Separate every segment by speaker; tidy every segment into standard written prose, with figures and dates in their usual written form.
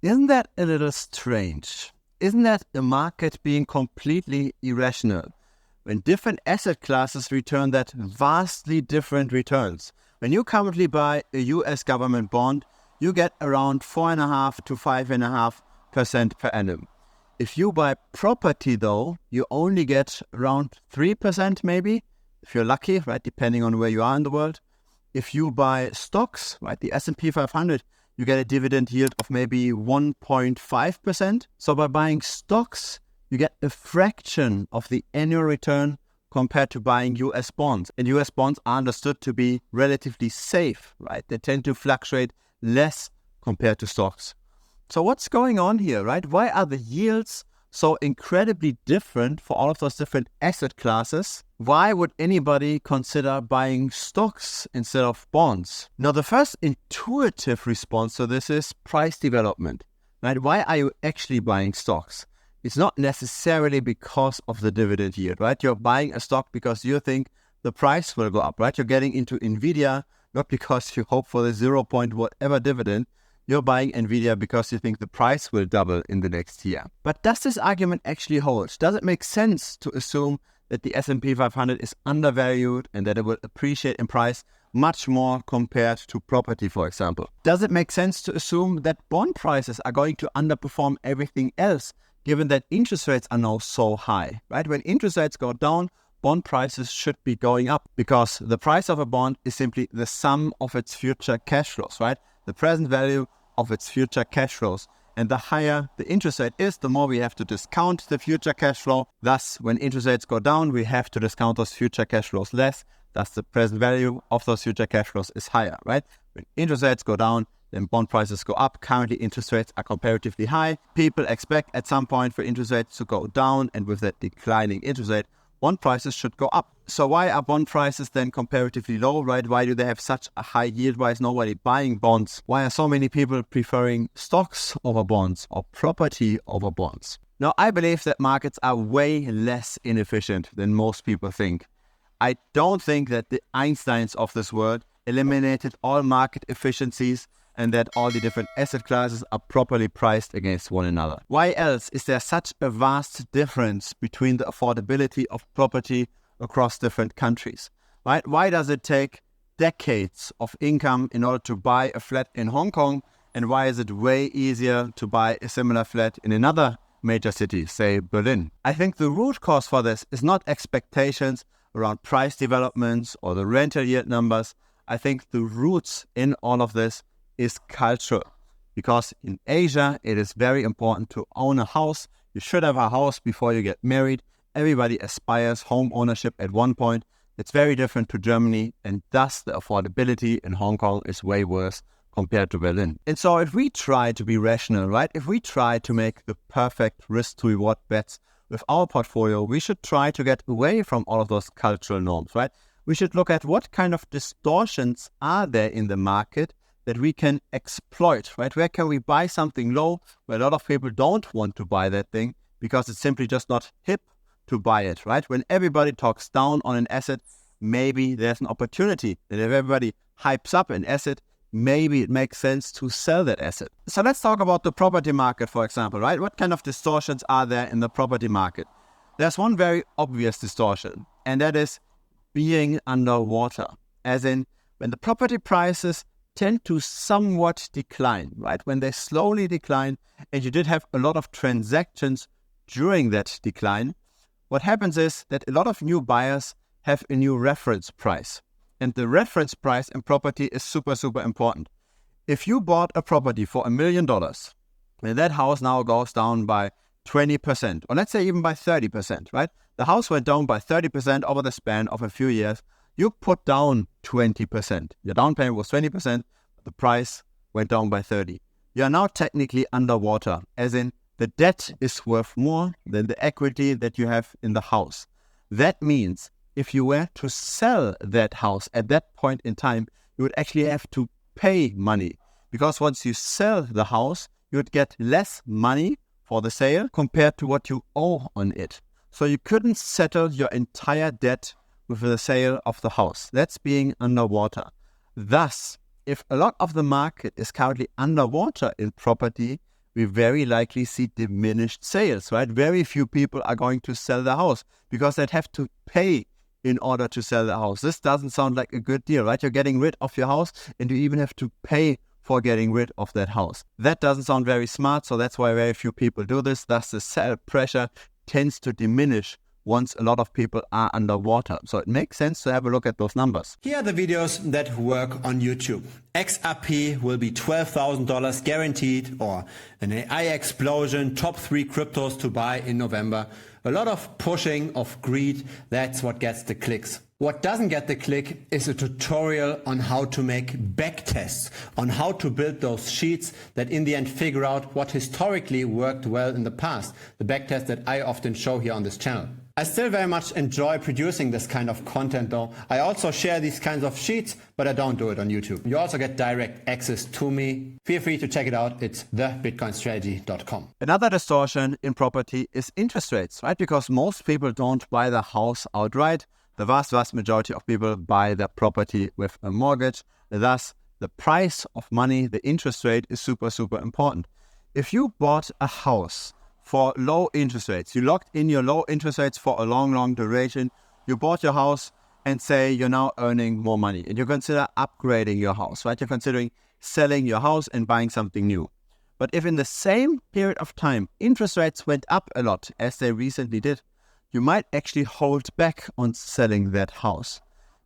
Speaker 1: Isn't that a little strange? Isn't that the market being completely irrational? When different asset classes return that vastly different returns. When you currently buy a US government bond, you get around 4.5 to 5.5% per annum. If you buy property though, you only get around 3% maybe, if you're lucky, right, depending on where you are in the world. If you buy stocks, right, the S&P 500, you get a dividend yield of maybe 1.5%. So by buying stocks, you get a fraction of the annual return compared to buying US bonds. And US bonds are understood to be relatively safe, right? They tend to fluctuate less compared to stocks. So what's going on here, right? Why are the yields so incredibly different for all of those different asset classes? Why would anybody consider buying stocks instead of bonds? Now, the first intuitive response to this is price development, right? Why are you actually buying stocks? It's not necessarily because of the dividend yield, right? You're buying a stock because you think the price will go up, right? You're getting into Nvidia, not because you hope for the 0 point whatever dividend. You're buying Nvidia because you think the price will double in the next year. But does this argument actually hold? Does it make sense to assume that the S&P 500 is undervalued and that it will appreciate in price much more compared to property, for example? Does it make sense to assume that bond prices are going to underperform everything else, given that interest rates are now so high, right? When interest rates go down, bond prices should be going up because the price of a bond is simply the sum of its future cash flows, right? The present value of its future cash flows. And the higher the interest rate is, the more we have to discount the future cash flow. Thus, when interest rates go down, we have to discount those future cash flows less. Thus, the present value of those future cash flows is higher, right? When interest rates go down, then bond prices go up. Currently, interest rates are comparatively high. People expect at some point for interest rates to go down, and with that declining interest rate, bond prices should go up. So why are bond prices then comparatively low, right? Why do they have such a high yield? Why is nobody buying bonds? Why are so many people preferring stocks over bonds or property over bonds? Now, I believe that markets are way less inefficient than most people think. I don't think that the Einsteins of this world eliminated all market efficiencies and that all the different asset classes are properly priced against one another. Why else is there such a vast difference between the affordability of property across different countries, right? Why does it take decades of income in order to buy a flat in Hong Kong, and why is it way easier to buy a similar flat in another major city, say Berlin? I think the root cause for this is not expectations around price developments or the rental yield numbers. I think the roots in all of this is cultural, because in Asia it is very important to own a house. You should have a house before you get married. Everybody aspires home ownership at one point. It's very different to Germany, and thus the affordability in Hong Kong is way worse compared to Berlin. And so if we try to be rational, right, if we try to make the perfect risk to reward bets with our portfolio, we should try to get away from all of those cultural norms, right? We should look at what kind of distortions are there in the market that we can exploit, right? Where can we buy something low where a lot of people don't want to buy that thing because it's simply just not hip to buy it, right? When everybody talks down on an asset, maybe there's an opportunity. And if everybody hypes up an asset, maybe it makes sense to sell that asset. So let's talk about the property market, for example, right? What kind of distortions are there in the property market? There's one very obvious distortion, and that is being underwater. As in, when the property prices tend to somewhat decline, right? When they slowly decline, and you did have a lot of transactions during that decline, what happens is that a lot of new buyers have a new reference price. And the reference price in property is super, super important. If you bought a property for $1 million, and that house now goes down by 20%, or let's say even by 30%, right? The house went down by 30% over the span of a few years. You put down 20%. Your down payment was 20%, the price went down by 30%. You are now technically underwater, as in the debt is worth more than the equity that you have in the house. That means if you were to sell that house at that point in time, you would actually have to pay money, because once you sell the house, you would get less money for the sale compared to what you owe on it. So you couldn't settle your entire debt with the sale of the house. That's being underwater. Thus, if a lot of the market is currently underwater in property, we very likely see diminished sales, right? Very few people are going to sell their house because they'd have to pay in order to sell the house. This doesn't sound like a good deal, right? You're getting rid of your house and you even have to pay for getting rid of that house. That doesn't sound very smart, so that's why very few people do this. Thus, the sell pressure tends to diminish once a lot of people are underwater. So it makes sense to have a look at those numbers.
Speaker 2: Here are the videos that work on YouTube. XRP will be $12,000 guaranteed, or an AI explosion, top 3 cryptos to buy in November. A lot of pushing of greed, that's what gets the clicks. What doesn't get the click is a tutorial on how to make backtests, on how to build those sheets that in the end figure out what historically worked well in the past. The backtest that I often show here on this channel. I still very much enjoy producing this kind of content though. I also share these kinds of sheets, but I don't do it on YouTube. You also get direct access to me. Feel free to check it out. It's thebitcoinstrategy.com.
Speaker 1: Another distortion in property is interest rates, right? Because most people don't buy the house outright. The vast majority of people buy their property with a mortgage. Thus, the price of money, the interest rate is super important. If you bought a house for low interest rates, you locked in your low interest rates for a long duration, you bought your house and say you're now earning more money and you consider upgrading your house, right? You're considering selling your house and buying something new. But if in the same period of time, interest rates went up a lot, as they recently did, you might actually hold back on selling that house.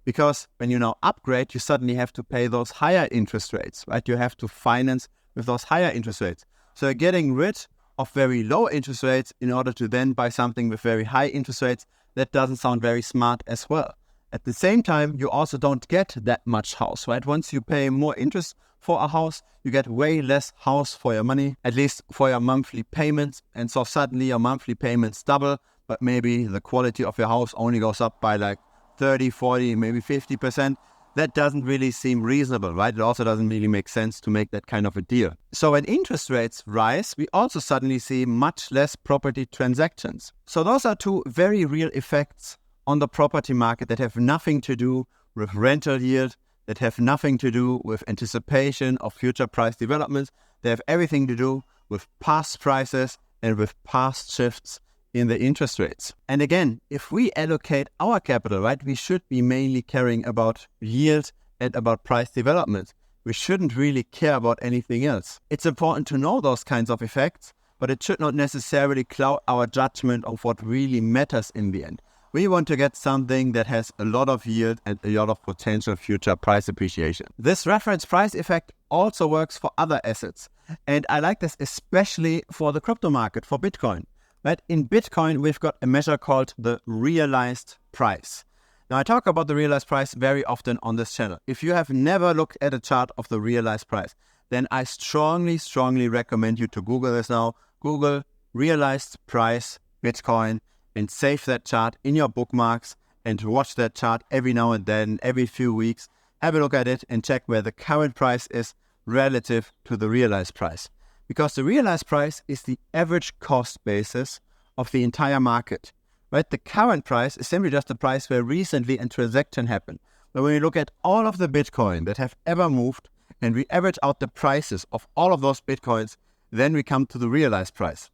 Speaker 1: Because when you now upgrade, you suddenly have to pay those higher interest rates, right? You have to finance with those higher interest rates. So you're getting rid of very low interest rates in order to then buy something with very high interest rates. That doesn't sound very smart as well. At the same time, you also don't get that much house, right? Once you pay more interest for a house, you get way less house for your money, at least for your monthly payments. And so suddenly your monthly payments double, but maybe the quality of your house only goes up by like 30, 40, maybe 50%. That doesn't really seem reasonable, right? It also doesn't really make sense to make that kind of a deal. So when interest rates rise, we also suddenly see much less property transactions. So those are two very real effects on the property market that have nothing to do with rental yield, that have nothing to do with anticipation of future price developments. They have everything to do with past prices and with past shifts in the interest rates. And again, if we allocate our capital, right, we should be mainly caring about yield and about price development. We shouldn't really care about anything else. It's important to know those kinds of effects, but it should not necessarily cloud our judgment of what really matters in the end. We want to get something that has a lot of yield and a lot of potential future price appreciation. This reference price effect also works for other assets. And I like this especially for the crypto market, for Bitcoin. Right? In Bitcoin, we've got a measure called the realized price. Now, I talk about the realized price very often on this channel. If you have never looked at a chart of the realized price, then I strongly recommend you to Google this now. Google realized price Bitcoin and save that chart in your bookmarks and watch that chart every now and then, every few weeks. Have a look at it and check where the current price is relative to the realized price. Because the realized price is the average cost basis of the entire market, right? The current price is simply just the price where recently a transaction happened. But when we look at all of the Bitcoin that have ever moved and we average out the prices of all of those Bitcoins, then we come to the realized price.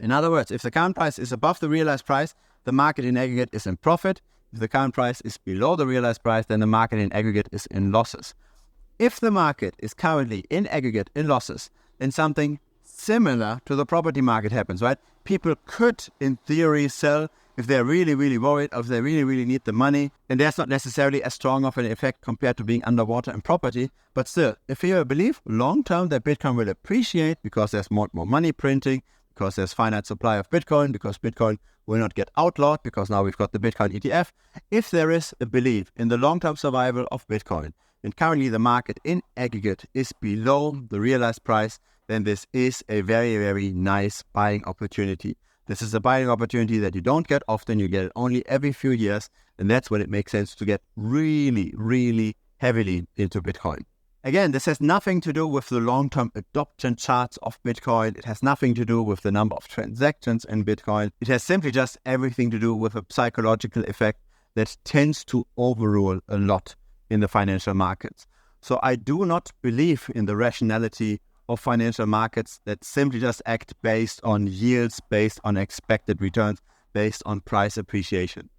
Speaker 1: In other words, if the current price is above the realized price, the market in aggregate is in profit. If the current price is below the realized price, then the market in aggregate is in losses. If the market is currently in aggregate in losses, then something similar to the property market happens, right? People could, in theory, sell if they're really worried, or if they really need the money. And that's not necessarily as strong of an effect compared to being underwater in property. But still, if you believe long-term that Bitcoin will appreciate because there's more money printing, because there's finite supply of Bitcoin, because Bitcoin will not get outlawed, because now we've got the Bitcoin ETF. If there is a belief in the long-term survival of Bitcoin, and currently the market in aggregate is below the realized price, then this is a very nice buying opportunity. This is a buying opportunity that you don't get often. You get it only every few years. And that's when it makes sense to get really heavily into Bitcoin. Again, this has nothing to do with the long-term adoption charts of Bitcoin. It has nothing to do with the number of transactions in Bitcoin. It has simply just everything to do with a psychological effect that tends to overrule a lot in the financial markets. So I do not believe in the rationality of financial markets that simply just act based on yields, based on expected returns, based on price appreciation.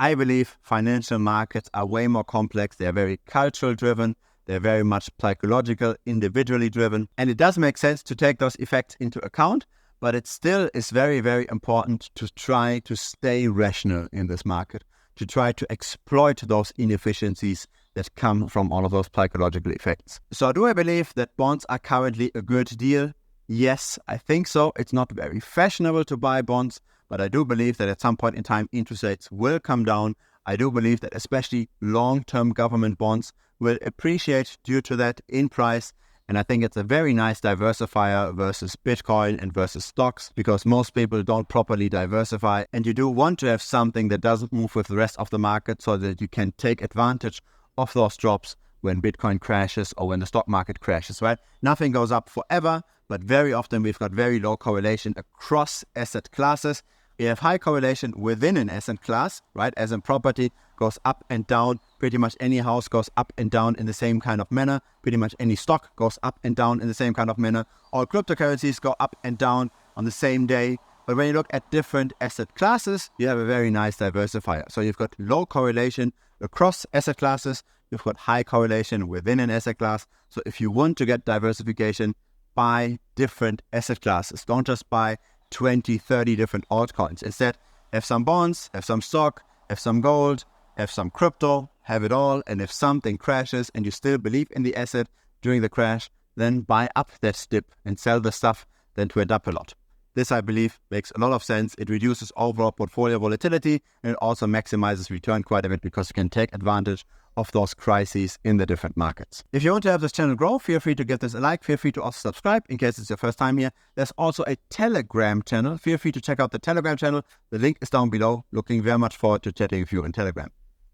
Speaker 1: I believe financial markets are way more complex. They're very cultural driven. They're very much psychological, individually driven. And it does make sense to take those effects into account, but it still is very, very important to try to stay rational in this market, to try to exploit those inefficiencies that come from all of those psychological effects. So do I believe that bonds are currently a good deal? Yes, I think so. It's not very fashionable to buy bonds, but I do believe that at some point in time, interest rates will come down. I do believe that especially long-term government bonds will appreciate due to that in price. And I think it's a very nice diversifier versus Bitcoin and versus stocks, because most people don't properly diversify. And you do want to have something that doesn't move with the rest of the market so that you can take advantage of those drops when Bitcoin crashes or when the stock market crashes, right? Nothing goes up forever, but very often we've got very low correlation across asset classes. We have high correlation within an asset class, right? As in property goes up and down. Pretty much any house goes up and down in the same kind of manner. Pretty much any stock goes up and down in the same kind of manner. All cryptocurrencies go up and down on the same day. But when you look at different asset classes, you have a very nice diversifier. So you've got low correlation across asset classes. You've got high correlation within an asset class. So if you want to get diversification, buy different asset classes. Don't just buy 20, 30 different altcoins. Instead, have some bonds, have some stock, have some gold, have some crypto, have it all. And if something crashes and you still believe in the asset during the crash, then buy up that dip and sell the stuff then to went up a lot. This, I believe, makes a lot of sense. It reduces overall portfolio volatility, and it also maximizes return quite a bit because you can take advantage of those crises in the different markets. If you want to have this channel grow, feel free to give this a like. Feel free to also subscribe in case it's your first time here. There's also a Telegram channel. Feel free to check out the Telegram channel. The link is down below. Looking very much forward to chatting with you on Telegram.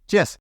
Speaker 1: Cheers.